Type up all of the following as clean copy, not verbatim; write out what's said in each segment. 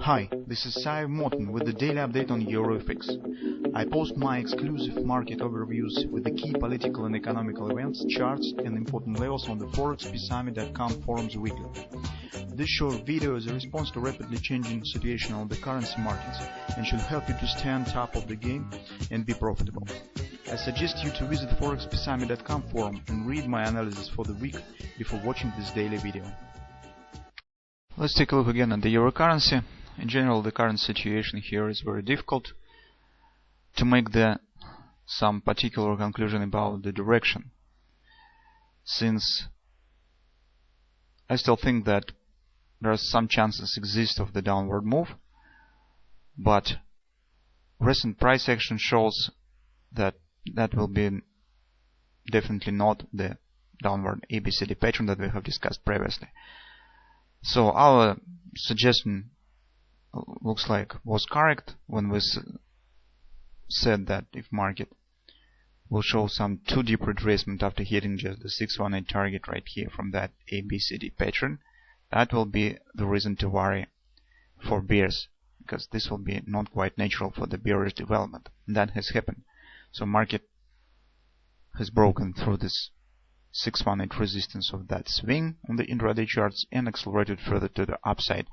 Hi, this is Sive Morten with the daily update on EURUSD. I post my exclusive market overviews with the key political and economical events, charts and important levels on the ForexPeaceArmy.com forums weekly. This short video is a response to rapidly changing situation on the currency markets and should help you to stay on top of the game and be profitable. I suggest you to visit the ForexPeaceArmy.com forum and read my analysis for the week before watching this daily video. Let's take a look again at the euro currency. In general, the current situation here is very difficult to make some particular conclusion about the direction, since I still think that there are some chances exist of the downward move, but recent price action shows that that will be definitely not the downward ABCD pattern that we have discussed previously. So our suggestion looks like was correct when we said that if market will show some too deep retracement after hitting just the 618 target right here from that ABCD pattern, that will be the reason to worry for bears, because this will be not quite natural for the bearish development. And that has happened. So market has broken through this 618 resistance of that swing on the intraday charts and accelerated further to the upside.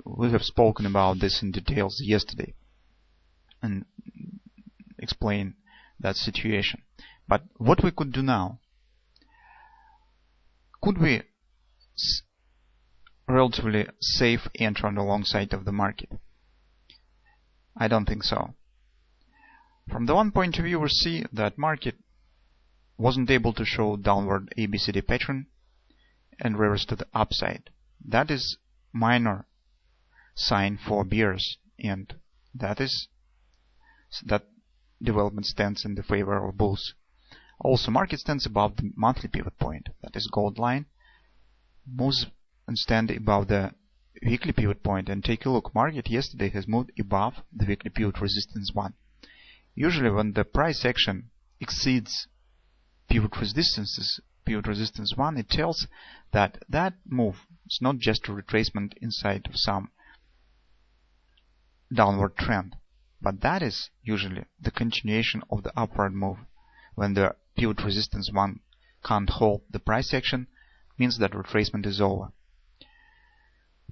We have spoken about this in details yesterday and explained that situation. But what we could do now? Could we relatively safe enter on the long side of the market? I don't think so. From the one point of view, we see that market wasn't able to show downward ABCD pattern and reverse to the upside. That is minor sign for bears, and that development stands in the favor of bulls. Also, market stands above the monthly pivot point, that is gold line, moves and stand above the weekly pivot point. And take a look, market yesterday has moved above the weekly pivot resistance 1. Usually when the price action exceeds pivot resistance 1, it tells that that move is not just a retracement inside of some downward trend, but that is usually the continuation of the upward move. When the pivot resistance 1 can't hold the price action, means that retracement is over.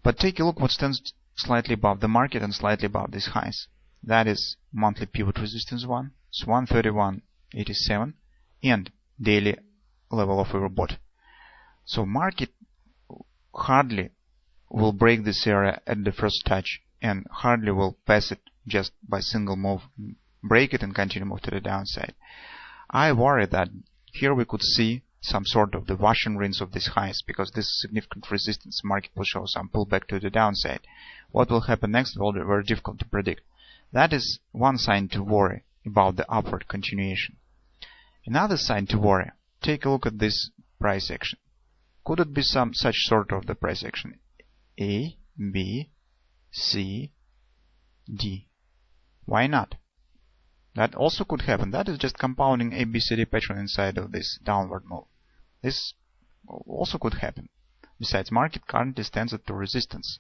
But take a look what stands slightly above the market and slightly above these highs. That is monthly pivot resistance 1, it's 131.87, and daily level of overbought. So market hardly will break this area at the first touch, and hardly will pass it just by single move, break it and continue move to the downside. I worry that here we could see some sort of the washing rinse of these highs, because this is significant resistance. Market will show some pullback to the downside. What will happen next will be very difficult to predict. That is one sign to worry about the upward continuation. Another sign to worry, take a look at this price action. Could it be some such sort of the price action? A, B, C, D. Why not? That also could happen. That is just compounding ABCD pattern inside of this downward move. This also could happen. Besides, market currently stands at the resistance.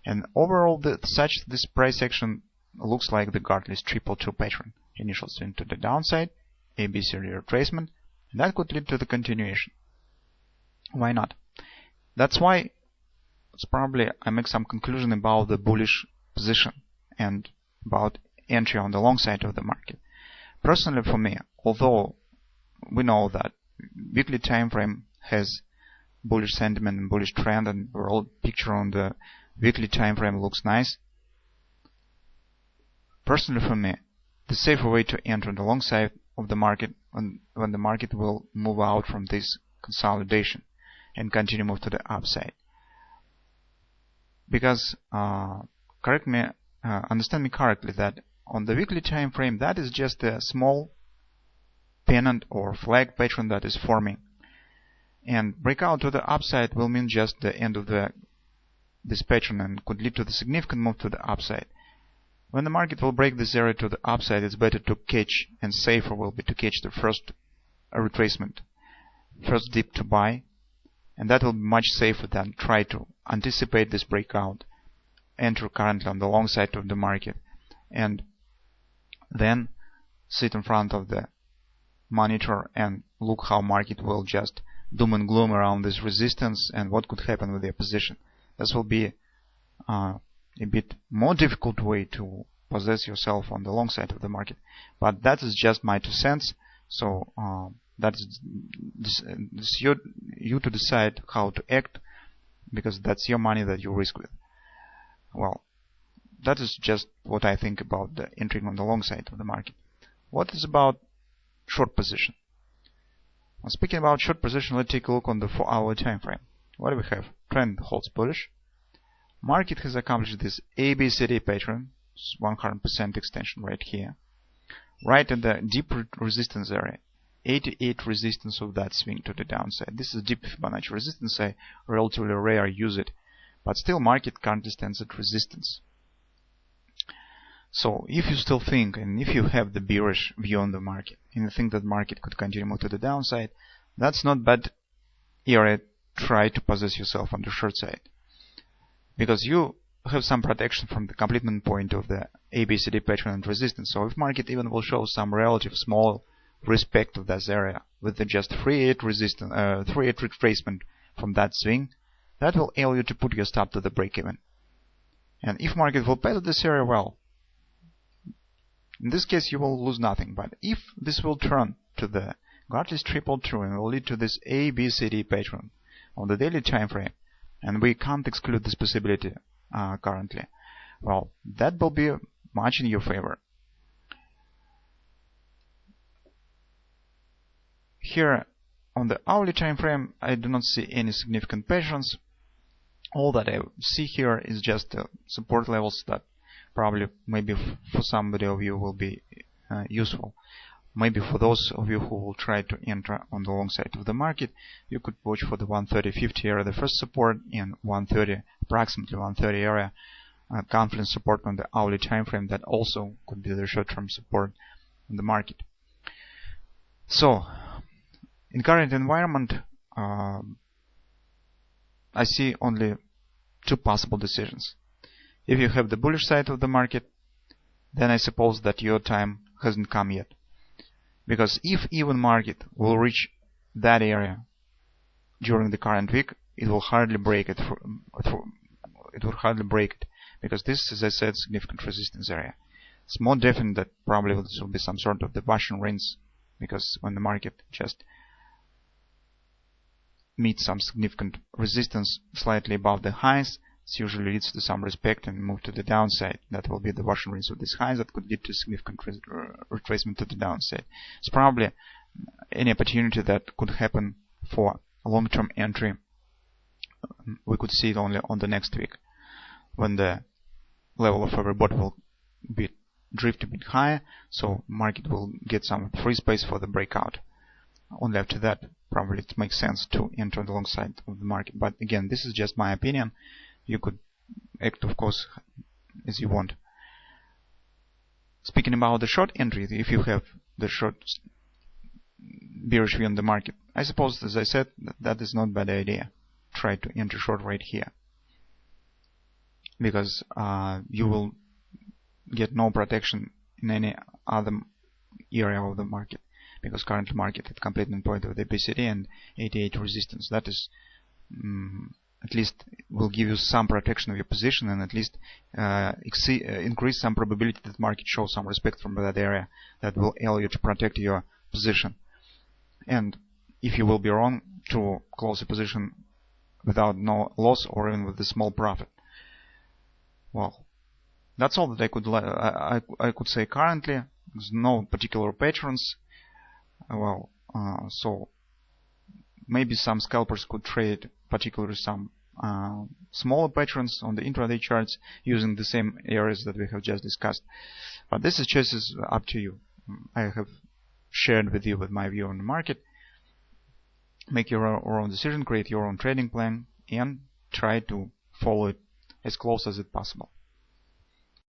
And overall, this price action looks like the Gartley's 222 pattern. Initial swing to the downside, ABCD retracement, and that could lead to the continuation. Why not? That's why it's probably I make some conclusion about the bullish position and about entry on the long side of the market. Personally, for me, although we know that weekly time frame has bullish sentiment and bullish trend, and overall picture on the weekly time frame looks nice, personally for me, the safer way to enter on the long side of the market when the market will move out from this consolidation and continue move to the upside. Because understand me correctly, that on the weekly time frame, that is just a small pennant or flag pattern that is forming, and breakout to the upside will mean just the end of this pattern and could lead to the significant move to the upside. When the market will break this area to the upside, it's better to catch, and safer will be to catch the first retracement, first dip to buy, and that will be much safer than try to anticipate this breakout enter currently on the long side of the market, and then sit in front of the monitor and look how market will just doom and gloom around this resistance and what could happen with your position. This will be a bit more difficult way to possess yourself on the long side of the market, but that is just my 2 cents. So that's you to decide how to act, because that's your money that you risk with. Well, that is just what I think about the entering on the long side of the market. What is about short position? Well, speaking about short position, let's take a look on the 4-hour time frame. What do we have? Trend holds bullish. Market has accomplished this ABCD pattern, 100% extension right here, right at the deep resistance area, 88 resistance of that swing to the downside. This is deep Fibonacci resistance. I relatively rare use it, but still market currently stands at resistance. So if you still think, and if you have the bearish view on the market, and you think that market could continue more to the downside, that's not bad area to try to possess yourself on the short side, because you have some protection from the completion point of the ABCD pattern and resistance. So if market even will show some relative small respect of that area with the just 3-8 resistance, 3-8 retracement from that swing, that will allow you to put your stop to the break even. And if market will pass this area, well, in this case you will lose nothing. But if this will turn to the Gartley's triple true and will lead to this ABCD pattern on the daily time frame, and we can't exclude this possibility currently, well, that will be much in your favor. Here on the hourly time frame, I do not see any significant patterns. All that I see here is just support levels that probably maybe for somebody of you will be useful. Maybe for those of you who will try to enter on the long side of the market, you could watch for the 130.50 area, the first support, and 130, approximately 130 area, confidence support on the hourly time frame. That also could be the short-term support in the market. So, in current environment, I see only 2 possible decisions. If you have the bullish side of the market, then I suppose that your time hasn't come yet. Because if even market will reach that area during the current week, it will hardly break it. It will hardly break it, because this, as I said, significant resistance area. It's more definite that probably this will be some sort of the Russian rinse, because when the market just meets some significant resistance slightly above the highs, it usually leads to some respect and move to the downside. That will be the Russian rinse of these highs that could lead to significant retracement to the downside. It's probably any opportunity that could happen for a long-term entry. We could see it only on the next week, when the level of every bot will be drift a bit higher, so market will get some free space for the breakout. Only after that, probably it makes sense to enter on the long side of the market. But again, this is just my opinion. You could act, of course, as you want. Speaking about the short entry, if you have the short bearish view on the market, I suppose, as I said, that is not a bad idea. Try to enter short right here, because you will get no protection in any other area of the market, because current market at completing point of the BCD and 88 resistance. That is at least will give you some protection of your position, and at least increase some probability that market shows some respect from that area that will allow you to protect your position. And if you will be wrong, to close a position without no loss or even with a small profit. Well, that's all that I could say currently. There's no particular patterns. Well, so maybe some scalpers could trade particularly some smaller patterns on the intraday charts using the same areas that we have just discussed. But this choice is up to you. I have shared with you with my view on the market. Make your own decision, create your own trading plan, and try to follow it as close as it possible.